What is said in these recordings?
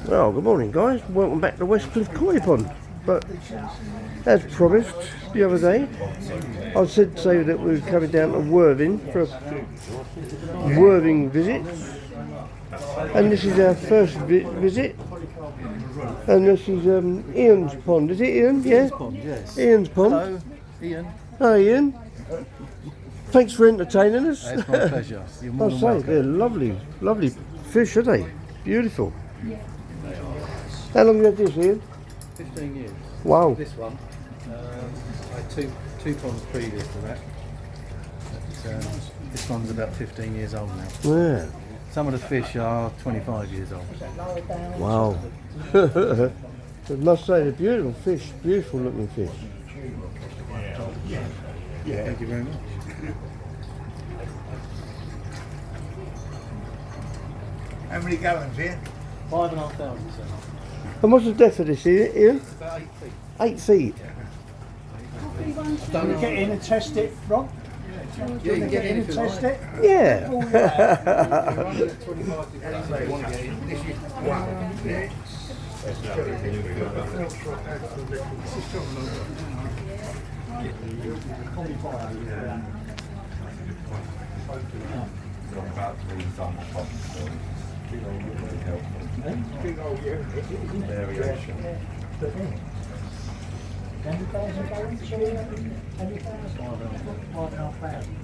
Well, good morning, guys. Welcome back to Westcliff Koi Pond. But as promised the other day, I said so that we were coming down to Worthing for a Worthing visit, and this is our first visit. And this is Ian's pond. Is it Ian? Yeah. Ian's pond, yes. Ian's pond. Hello, Ian. Hi, Ian. Thanks for entertaining us. It's my pleasure. You're more than I'll say welcome. they're lovely, lovely fish, are they? Beautiful. How long have you had this, Ian? 15 years. Wow. This one, I had two ponds previous to that. But, this one's about 15 years old now. Yeah. Some of the fish are 25 years old. Wow. I must say they're beautiful fish, beautiful looking fish. Thank you very much. How many gallons here? 5,500. And what's the depth of this, Ian? About 8 feet. 8 feet. Can we get in and test it, Rob? Yeah, you can get in if you Test like. it? Yeah. This is one.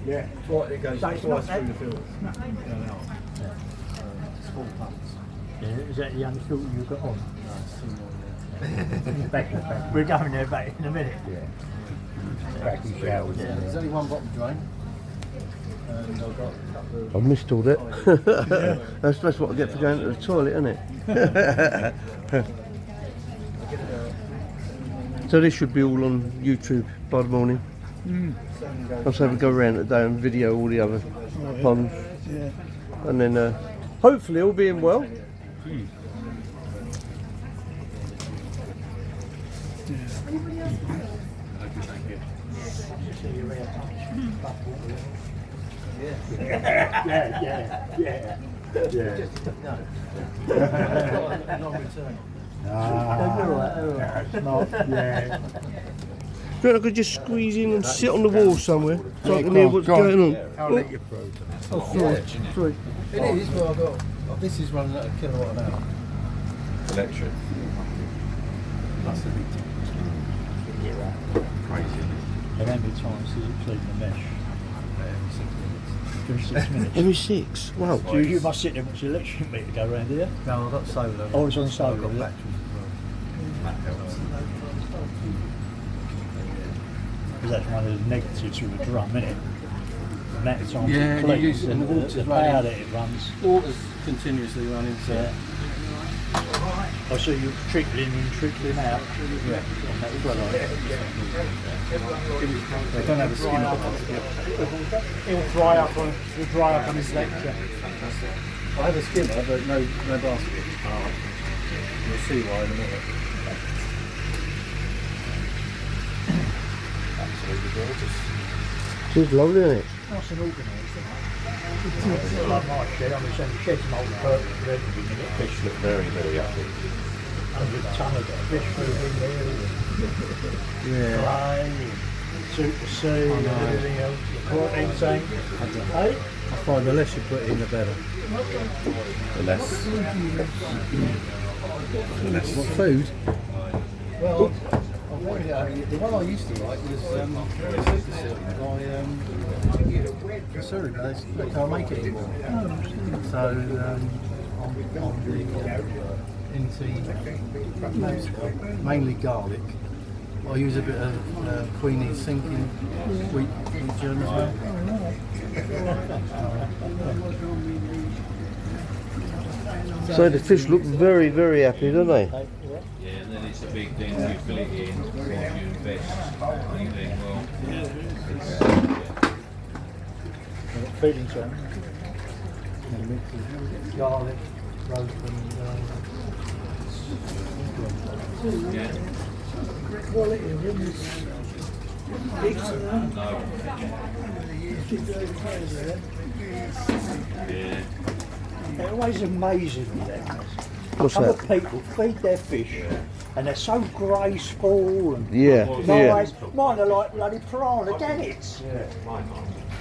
Yeah. It goes twice through the field. It's 4 pumps. Yeah, is that the only filter you've got on? No, it's 2 more Back. We're going there back in a minute. Backy showers. there. There's only one bottom drain. And I've got a couple of... I missed all that. That's what I get for going to the toilet, isn't it? So this should be all on YouTube by the morning. I'll say we go around today and video all the other ponds. And then hopefully all being well. Non-return. That's not, yeah. Do you reckon I could just squeeze in and sit on the wall somewhere so I can hear what's going on? I'll let you through. Oh, sorry. Sorry. It is, but I've got... This is running at a kilowatt an hour. Electric. That's the big thing. Crazy. And how many times does it clean the mesh? Every 6 minutes. Every 6 minutes. Every 6. Wow. So you must sit there and watch the electric meter go around here. No, I've got solar. Oh, it's on solar, I've got is it? batteries as well. That helps. Because that's one of the negatives with the drum, isn't it? The amount of times Yeah, it you cleans use it and and the water's the running. power that it runs. Water's continuously running, so... Yeah. I see you trickling in, trickling out. Yeah. On that as well, aren't you? They don't have a skin on it. It'll dry up on his lecture. I have a skimmer, but no basket. You'll see why in a minute. Absolutely gorgeous. She's lovely, isn't it? Nice and organised, isn't it? It's like my shed, I mean, the shed's multi-purpose for everything in it. Fish look very, very happy. 100 ton of fish food in there, clay, soup to sea, and everything else. The protein tank. Hey? I find the less you put in, the better. The less. What food? Well, the one I used to like was by sorry, but they can't make it anymore. So I'm into mainly garlic. I use a bit of Queenie's sinking wheat germ as well. So the fish look very, very happy, don't they? Yeah, and then it's a big thing, you fill it in, what you invest, and then, well, Feeding zone. Garlic, roast yeah. Yeah. It always amazes me that. What's Other that? people feed their fish and they're so graceful and Yeah, yeah. nice. Mine are like bloody piranha gannets.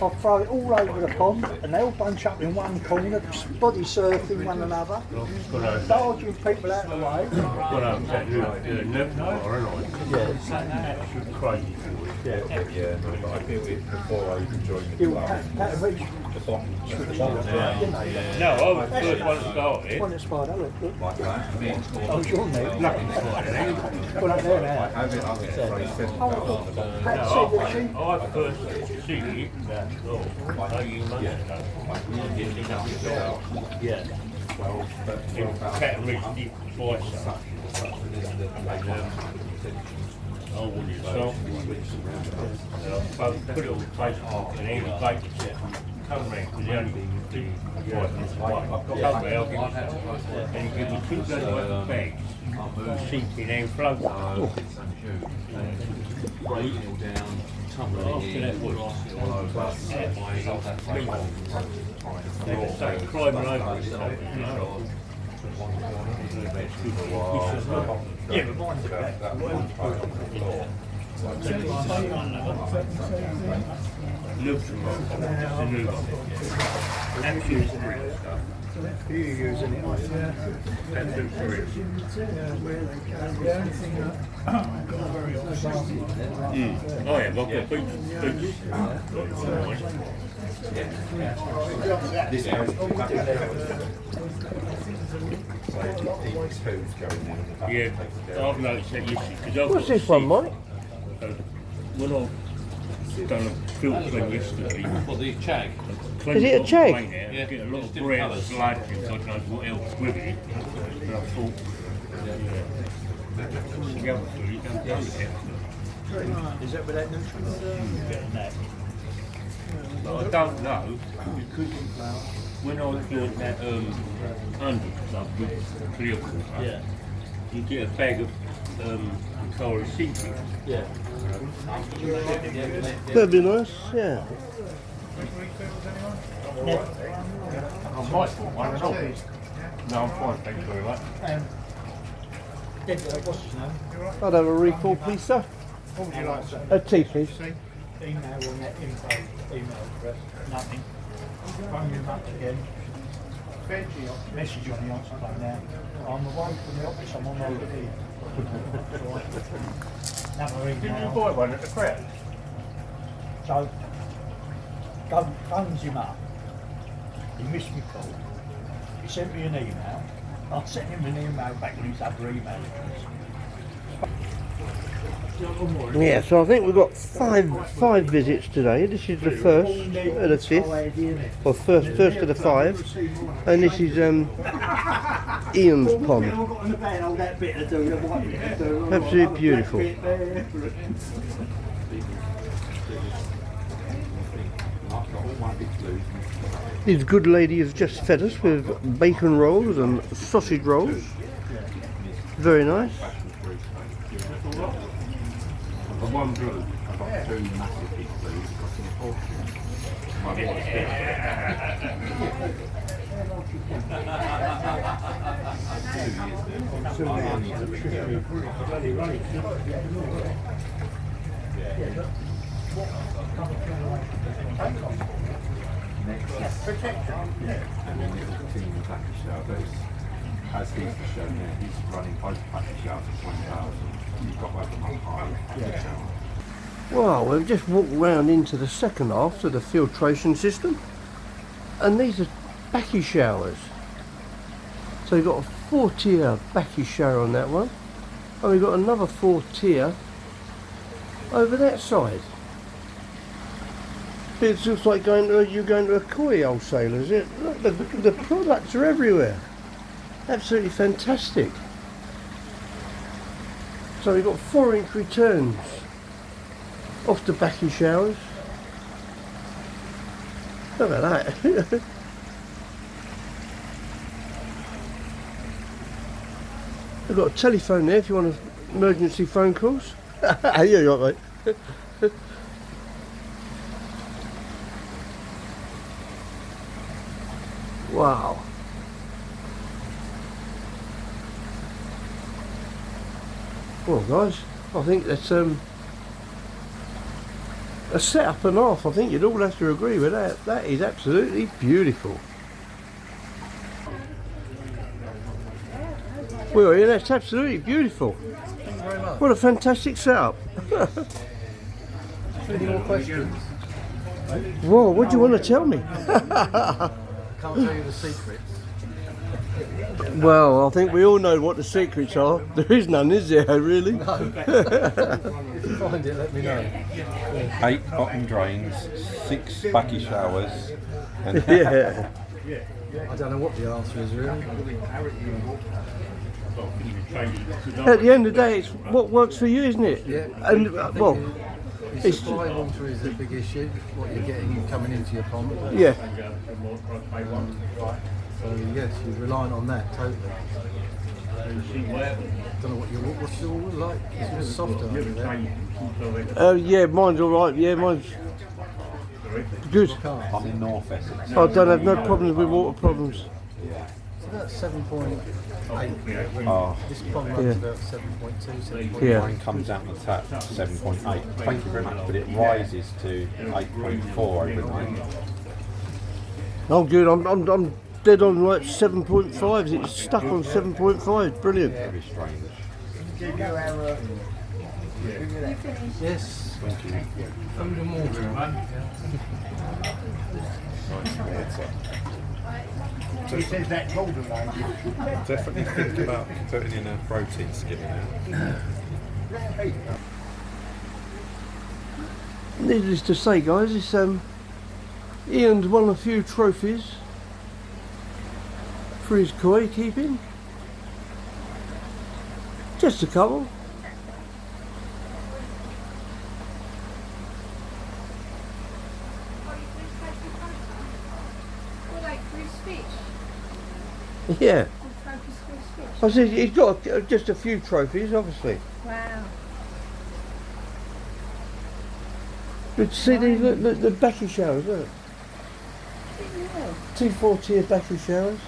I throw it all over the pond and they all bunch up in one corner, body surfing one another, dodging people out of the way. Well, I'm saying, crazy. Yeah, no, but I think before I even joined the You club, that reach the bottom No, I was the first one to start it. one spider, look. like that. I was your mate. Lucky spider, eh? Well, up there now. Have it, I'll get very simple. Oh, that's it, the sheep. I first seen it about 18 months ago. Yeah. In Cattle Ridge, deep twice. I wouldn't stop. I put it on Facebook and he was like, come round, because he only did twice. Come round, I'll give you some. And he gave me 2 bloody bags. Sinking and floating. After that was they were saying climbing over it. Yeah, but mine's about that. You're using it, aren't you? Oh yeah, well, boots. This goes who's going in. Yeah, I've noticed that yesterday. What's this one, Mike? When I've done a filter clean yesterday, Well, the chag. Is it a chag? Yeah, get a lot of bread, sludge, and I don't know what else with it. And I thought, the other food, you don't go there. Is that without nutrients? Getting that. But I don't know, because when I was doing that 100 stuff with clear water, you get a bag of Coral seafood. Yeah. That'd be nice, yeah. I might want one at all. No, I'm fine, thank you very much. What's his name? I'd have a refill, please, sir. What would you like, sir? A tea, please. Email on that info email address. Nothing. Phone him up again. Message on the answer phone now. I'm away from the office, I'm on holiday. Another Didn't you email. buy one at the crowd? So, phones him up. He missed me call. He sent me an email. I sent him an email back with his other email address. Yeah, so I think we've got five visits today. This is the first and the fifth, or first of the 5, and this is Ian's pond. Absolutely beautiful. This good lady has just fed us with bacon rolls and sausage rolls. Very nice. One blue. I've got 2 massive big blues, costing a fortune. My wife's and then there's a team of package shelters. As he's the show now, he's running both package shelters for 1,000. You've got both of them high. Well, we've just walked round into the second half to the filtration system, and these are backy showers. So you've got a 4-tier backy shower on that one, and we've got another 4-tier over that side. It looks like you're going to a koi wholesaler, is it? Look, the products are everywhere. Absolutely fantastic. So we've got 4-inch returns off the backy showers. Look at that. I've got a telephone there if you want emergency phone calls. Yeah, you're right, mate. Wow. Well, guys, I think that's a setup and half. I think you'd all have to agree with that. That is absolutely beautiful. Well, yeah, that's absolutely beautiful. Thank you very much. What a fantastic setup. Any more questions? Whoa, what do you want to tell me? Can't tell you the secrets. Well, I think we all know what the secrets are. There is none, is there, really? If you find it, let me know. 8 bottom drains, 6 backy showers, and Yeah. I don't know what the answer is really. At the end of the day, it's what works for you, isn't it? Yeah. And, well, Your it's, supply water is the big issue, what you're getting coming into your pond. yeah. So yes, you're relying on that totally. Don't know what's your water like? It's softer over there. Yeah, mine's all right. Yeah, mine's good. I'm in North Essex. I don't have no problems with water problems. So that's 7.8. Oh, This pond runs Yeah. about 7.2, 7.8. Yeah. mine comes out on the tap 7.8. Thank you very much, but it rises to 8.4 overnight. I'm good. I'm dead on like 7.5. It's stuck on 7.5. Brilliant. Very strange. Yes. Thank you. Food and water. He says that golden language. Definitely think about putting in a protein skimmer now. Needless to say, guys, it's Ian's won a few trophies for his koi keeping. Just a couple. Well, like for his fish. Yeah. Or trophies for his fish. I said he's got just a few trophies, obviously. Wow. But see these, look, the battery showers, look. Yeah. 240 battery showers.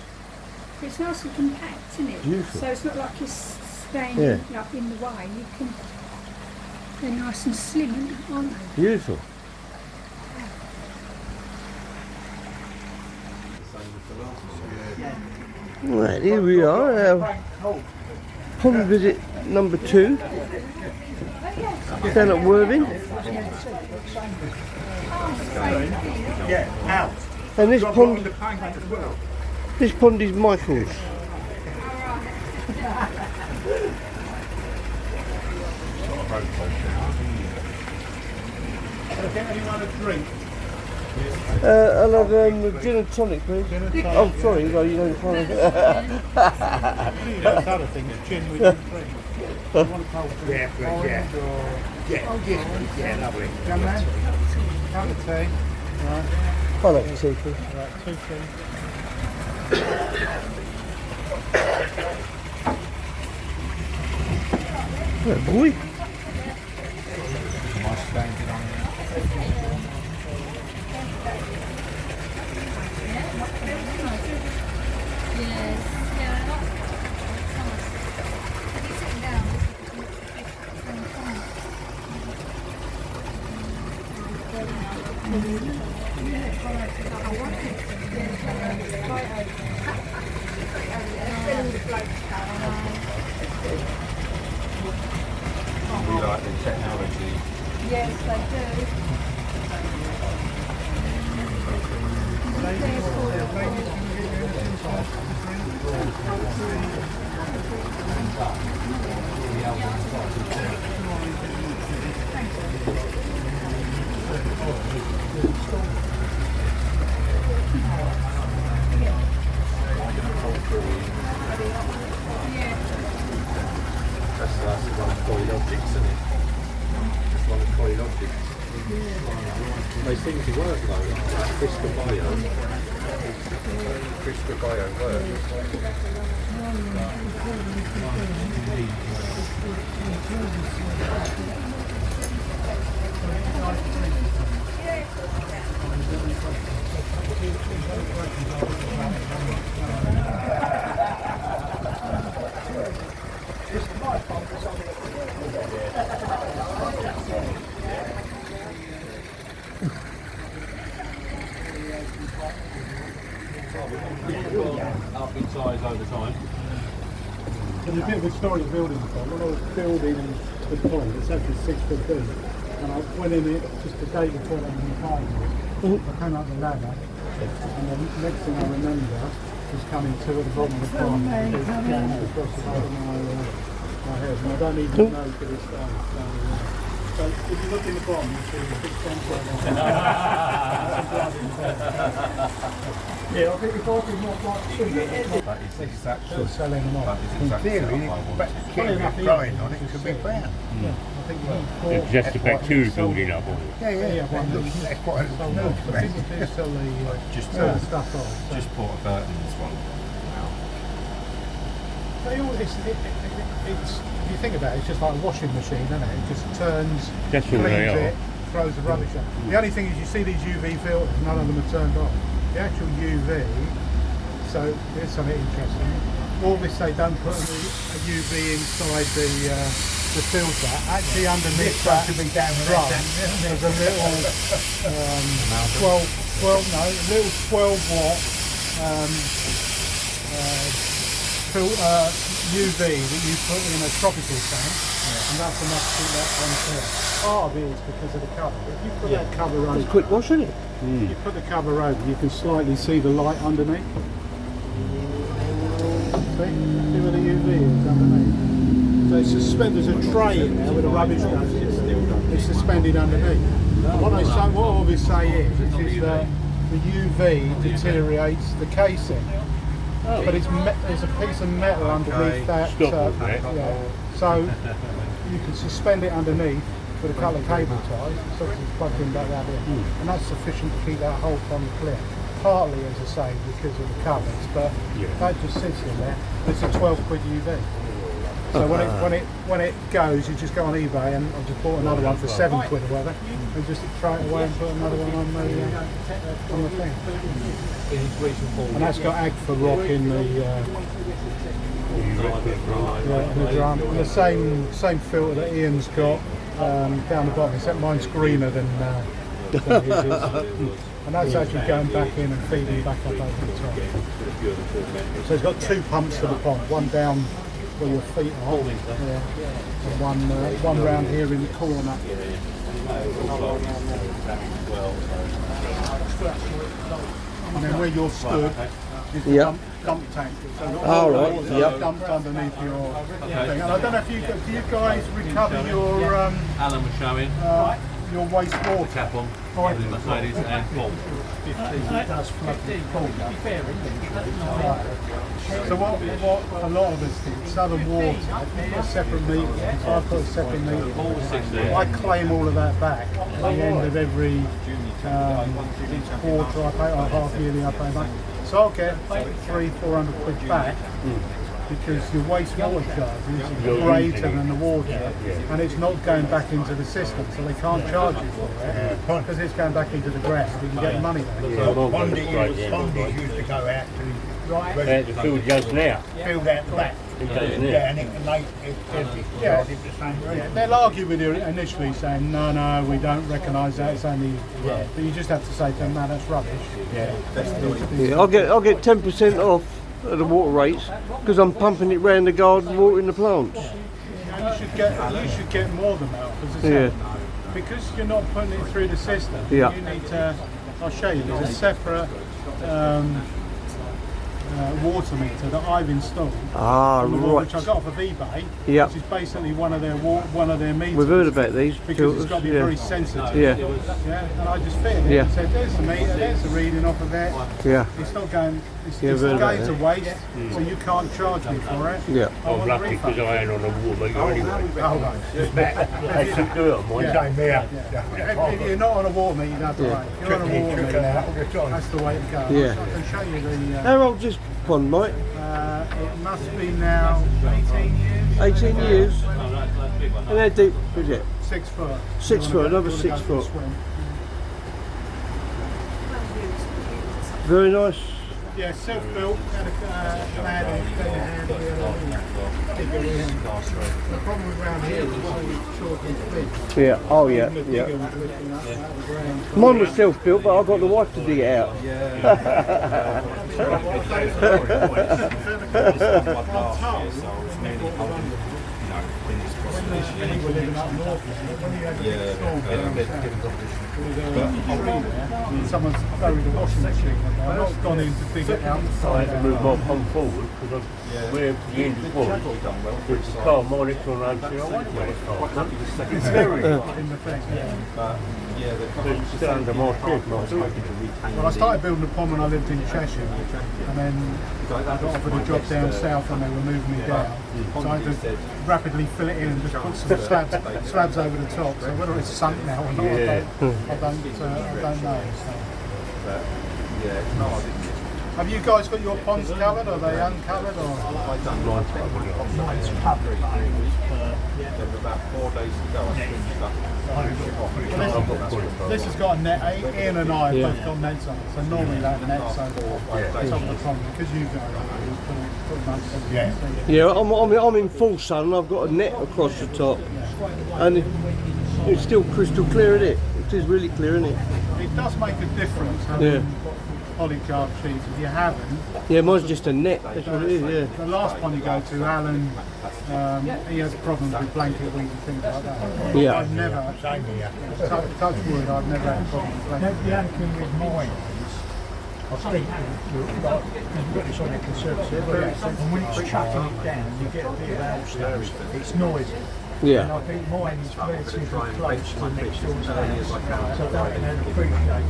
It's nice and compact, isn't it? Beautiful. So it's not like you're staying Yeah. like in the way. You can. They're nice and slim, aren't they? Beautiful. Right, here we are. Pond visit number 2. Down at Worthing. Yeah, out. And this pond is Michael's. Get anyone a drink? I'll have gin and tonic, please. Oh, sorry, no, you don't kind of. That's other thing, gin with drink. Yeah, please, yeah. Yeah, lovely. Young man? Have a tea. I like the tea, please. Right, 2 tea. Yeah, boy. We like the technology. Yes, they do. That's one of Coil Objects, isn't it? That's one of Coil Objects. They seem to work though. Crispa Bio. Crispa Bio works. size over time. There's a bit of a story building the pond. When I was building the pond, it's actually 6 foot deep. And I went in it just the day before I was I came up the ladder, and the next thing I remember was coming to at the bottom of the pond. It was going across the bottom of my head, and I don't even know to this day. So if you look in the bottom, you see the big sunset. Yeah, I think if I could not like That is exactly. selling them off. That is exactly what I want. Funny enough, growing on it could be brown. Yeah, I think It's just the bacteria building up on it. yeah, that's quite a no, but people do sell the Just stuff off. just bought a Burton's one. They all, it's, if you think about it, it's just like a washing machine, isn't it? It just turns, That's all they cleans are. it, throws the rubbish out. The only thing is you see these UV filters, none of them are turned on. The actual UV, so here's something interesting. All this they don't put a UV inside the filter. Actually underneath that drum, there's a little 12 watt UV that you put in a tropical tank, and that's enough to keep that on clear. Part of it is because of the cover. If you put that cover over, It's quick wash, isn't it? if you put the cover over, you can slightly see the light underneath. See where the UV is underneath. So it's suspended. There's a tray in there with a rubbish goes. It's suspended underneath. What all they say is that the UV deteriorates the casing. But there's a piece of metal underneath that. Stop it. Yeah. So you can suspend it underneath with a couple of cable ties, so it's plugged in back that in. And that's sufficient to keep that whole pond clear. Partly, as I say, because of the covers, but that just sits in there. It's a 12 quid UV. So when it goes, you just go on eBay, and I've just bought another one for 7 quid or whatever, and just throw it away and put another one on the thing. And that's got Agfa rock in the drum. And the same filter that Ian's got down the bottom, except mine's greener than his is. And that's actually going back in and feeding back up over the top. So it's got 2 pumps to the pond, one down where your feet are, and one round here in the corner. And then where you're stood is the dump tank. So water dumped underneath your thing. And I don't know if do you guys recover your Alan was showing your wastewater? cap on with Mercedes and full. It does flood the pool. So what a lot of us do, Southern Water, they put a separate meter. So I put a separate meter. I claim all of that back at the end of every quarter I pay, or half yearly I pay back. So I'll get 300-400 quid back because your wastewater charge is greater than the water, and it's not going back into the system, so they can't charge you for it because it's going back into the ground. You can get money back. Bondage used to go out to The food goes now. fill out the back. It goes now. Yeah, and it's the same reason. They'll argue with you initially saying, no, we don't recognise that, it's only... But you just have to say to them, no, that's rubbish. Yeah, I'll get 10% off at the water rates because I'm pumping it round the garden, watering the plants. You should get more than that, because you're not putting it through the system. Yeah. You need to... I'll show you, there's a separate water meter that I've installed. Ah, right. Which I got off of eBay. Yeah. Which is basically one of their meters. We've heard about these because filters. it's got to be very sensitive. Yeah. And I just fitted it and said, there's the meter, there's the reading off of it. Yeah. It's not going, it's I've heard about going to waste, so you can't charge me for it. Yeah. I'm lucky because I ain't on the water anyway. Oh, right. I should do it on mine. Same here. If you're not on a water meter, that's right. If you're on a water meter, that's the way to go. Yeah. I can show you the... How old's this pond, mate? it must be now 18 years. 18 years. And how deep is it? 6 foot. 6 foot, another You wanna 6 go for a foot. swim. Very nice. Yeah, self-built. Had a lad who's been a hand here. bigger in. The problem around here is so short and thin. Yeah. Oh yeah. The Yeah. bigger ones lifting up out of the ground. Mine was self-built, but I got the wife to dig it out. When you were living up north, when you had the storm, someone's buried a washing machine. I've not gone in to dig it out. I had to move my pump forward because where the engine was, there's a car monitor on the It's very In the thing. it's still under my shed. Well, I started building a pond when I lived in Cheshire, and then I got offered a job down south and they were moving me down. So I had to rapidly fill it in and just put some slabs over the top. So whether it's sunk now or not, I don't know. So. Have you guys got your ponds covered? Are they uncovered? Or? Mine's covered, Then about 4 days ago, I finished up. This has got a net. Ian and I have both got nets on it. So normally that net's over the top of the pond because you guys put months on it. Yeah. I'm in full sun and I've got a net across the top, and it's still crystal clear, isn't it? It is really clear, isn't it? It does make a difference. Yeah. Polycarb sheets. If you haven't, Yeah, mine's just a net. That's what it is. Yeah. the last one you go to, Alan, he has problems with blanket weed and things like that. Yeah. I've never, touch wood, I've never had a problem with blanket The only thing with mine is, I think, you've got this on a conservative, and when it's chucking it down, you get a bit of hailstones. It's noisy. And Yeah. I think mine is relatively close to next door's house, so I don't really appreciate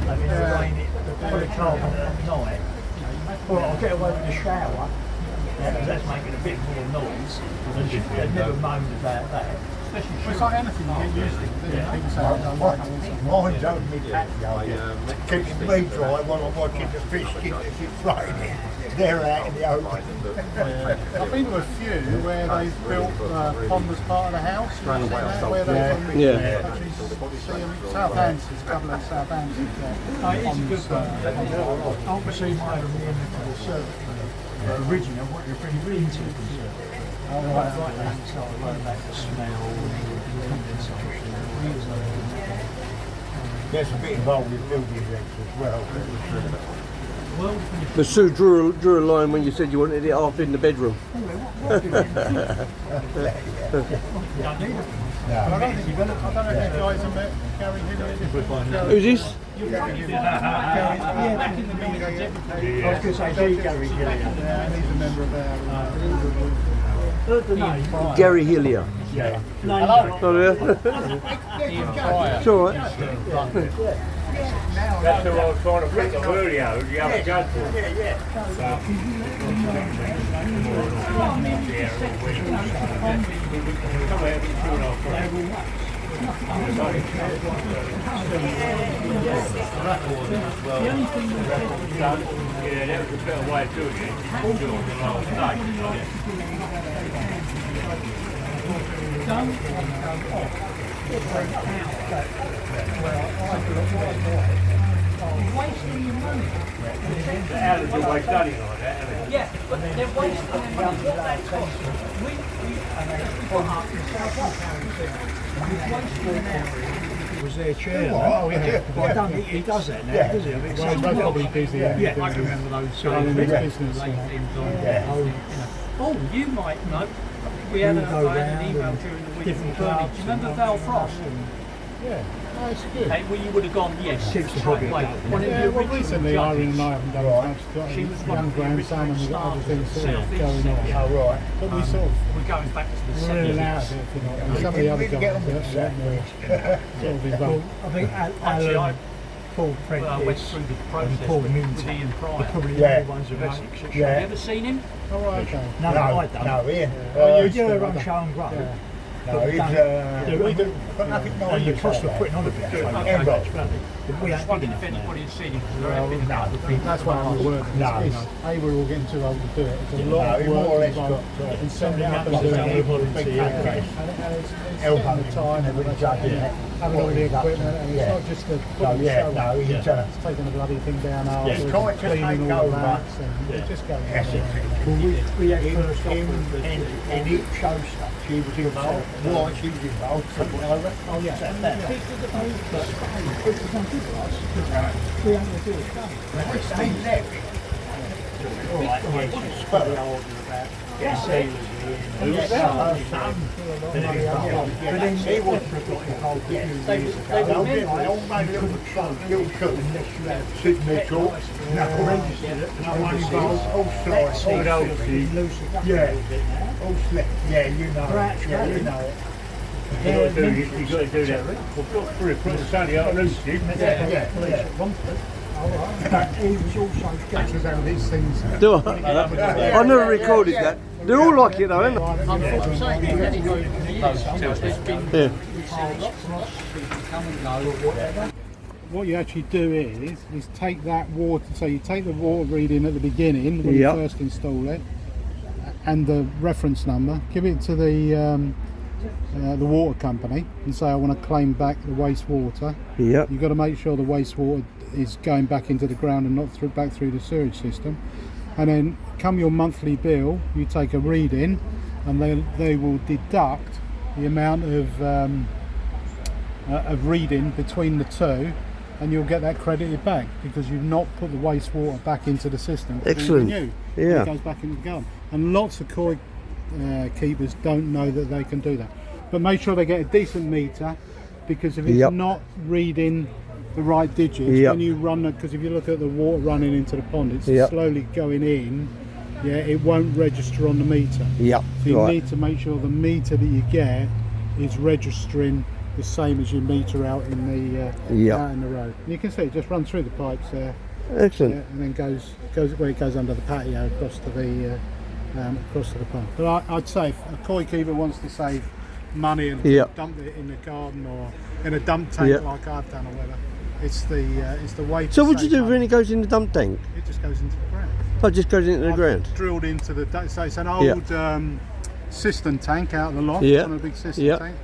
having to rain it, the polycarbonate at night. Well, I'll get away with the shower, because that's making a bit more noise, and they've never moaned about that. Well, it's like anything, you get used to it. People say, I don't like it. Mine's only patio, keeping me dry while I'm watching the fish get if it's raining. They're out in the open. I've been to a few where they've built a pond as part of the house, where they actually see them. Southampton, a couple of Southampton. Obviously, my conservatory original, what you're bringing into the conservatory. I like that sort of like the smell and condensation. There's a bit involved with building regs as well. The Sue drew a line when you said you wanted it half in the bedroom. I don't think you've got I don't know if you guys have met Gary Hilliard. Who's this? Back in the meeting, I was going to say Gary Gillian. Yeah, and he's a member of our Heard the name? Gary Hillier. Hello. Oh yeah. It's all right. That's who I was trying to think of earlier, who you have to go for. Yeah, that was a better way of doing it. You do it on the last Alan, you waste money like that. Yeah, but they're wasting what that costs. We put up in Was their chair? Oh, yeah. But I don't think he does that now, does he? I mean, Well, he's probably busy. yeah, I can remember those Running his business. Oh, you might know. We had, go I had round an email and during the week different from Bernie. Do clubs you remember and Val Frost? Yeah, oh, it's good. Hey, well, you would have gone, yes. Keeps the straight hobby away. going. One of Yeah, the well, original recently judges. Irene and I haven't done much. Got She a was one young of the grandson and we've got other things sort of Southeast. going on. Yeah. Oh, right. But we sort of We're going back to the we're in and 70s. out of it, if you know. And some of the other Really get on with guys that. sort of Well, involved. I think Actually, Alan, Paul Well, I went Prentice, through the and process Paul with Minton Ian are Pryor. probably the Yeah. only ones who've actually Have Yeah. you ever seen him? Oh, right, okay. No, I don't. No, Ian. Well, you do a run show and grow. No, he's, we do. got nothing nice And the to cost say of putting on a bit of show, End so of. much money. We ain't big enough now. Well, that's why I'm working. No. A, we're all getting too old to do it. It's a No, lot of you more or work less involved. got And somebody up and like doing saying, it. big countries. And it's Elbow taking the time and every judge, isn't it? having all the equipment, and it's Yeah. not just the No, putting the yeah, show no, on. it's It's taking the bloody thing down after, It's quite just cleaning take all the over. racks, and it just goes Yes, on. and it shows stuff. She was involved. Why she was involved? Something I reckon. Oh yeah. Said that. It's been left. All right, yeah, she's spoken about. Yes, he was her son. But then he wasn't involved a few years ago. They all made a little son, little cool. Sitting there talk. No one involved. All slides. Yeah. All slip. Yeah, you know it. Yeah, you know it. You got to do that. We've got through, put the sunny out loose, Yeah. He was also sketches how these things. Do I? I never recorded that. They all like it though, isn't they? Yeah. What you actually do is take that water. So you take the water reading at the beginning when Yep. you first install it, and the reference number. Give it to the water company and say I want to claim back the wastewater. Yep. You've got to make sure the wastewater is going back into the ground and not back through the sewage system. And then come your monthly bill, you take a reading, and they will deduct the amount of reading between the two, and you'll get that credited back because you've not put the wastewater back into the system. Excellent. Yeah. It goes back into the garden. And lots of koi keepers don't know that they can do that. But make sure they get a decent meter, because if it's Yep. not reading the right digits, Yep. when you run it, because if you look at the water running into the pond, it's Yep. slowly going in, yeah, it won't register on the meter. Yep. So you Right. need to make sure the meter that you get is registering the same as your meter out in the Yep. out in the road. And you can see it just runs through the pipes there, Excellent. yeah, and then goes where it goes under the patio across to the pond. But I'd say if a koi keeper wants to save money and Yep. dump it in the garden or in a dump tank Yep. like I've done or whatever, it's the way. To So what do you save do money. when it goes in the dump tank? It just goes into the ground. Oh, it just goes into the I've ground. Drilled into the. So it's an old cistern tank out of the loft. Yeah. On a big cistern Yeah. tank.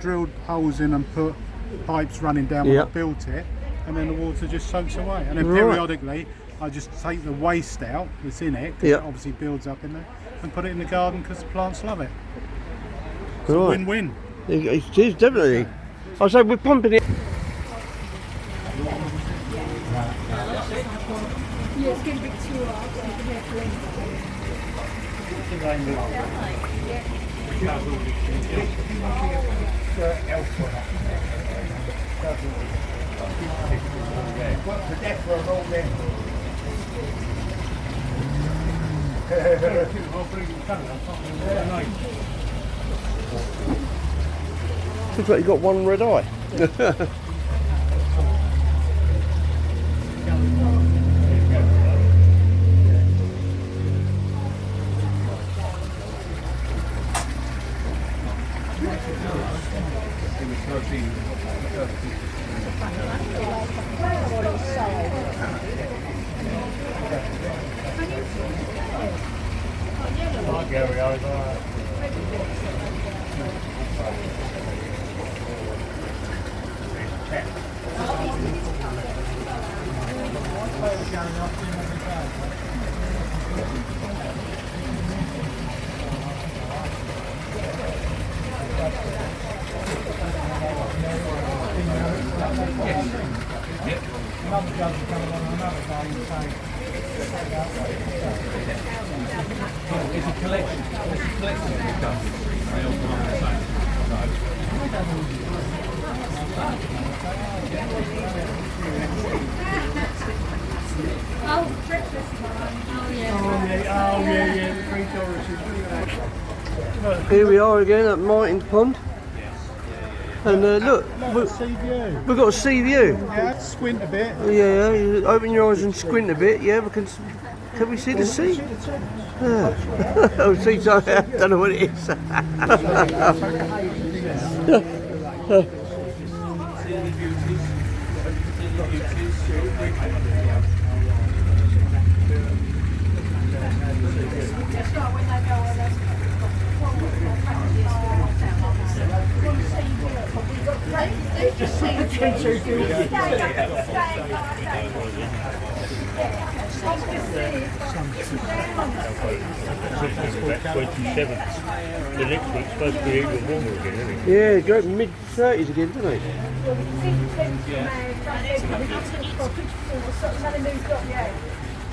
Drilled holes in and put pipes running down when Yeah. I built it, and then the water just soaks away. And then Right. periodically, I just take the waste out that's in it, 'cause Yeah. it obviously builds up in there, and put it in the garden because the plants love it. It's a Right. win-win. It is definitely. I say we're pumping it. Yeah, it's getting a bit too hard. So you can have to What's the death for all them? Looks like you got one red eye. It's a collection. It's a collection of the country. They all come on the same. Oh, breakfast. Oh, yeah. Here we are again at Martin's Pond. And look, we've got a sea view. Yeah, squint a bit. Yeah, you open your eyes and squint a bit. Yeah, can we see the sea? Yeah. Oh, see, so, I don't know what it is. About 27. The next week's supposed to be even warmer again, isn't it? Yeah, go mid-30s again, doesn't it? Well, we see 10 May,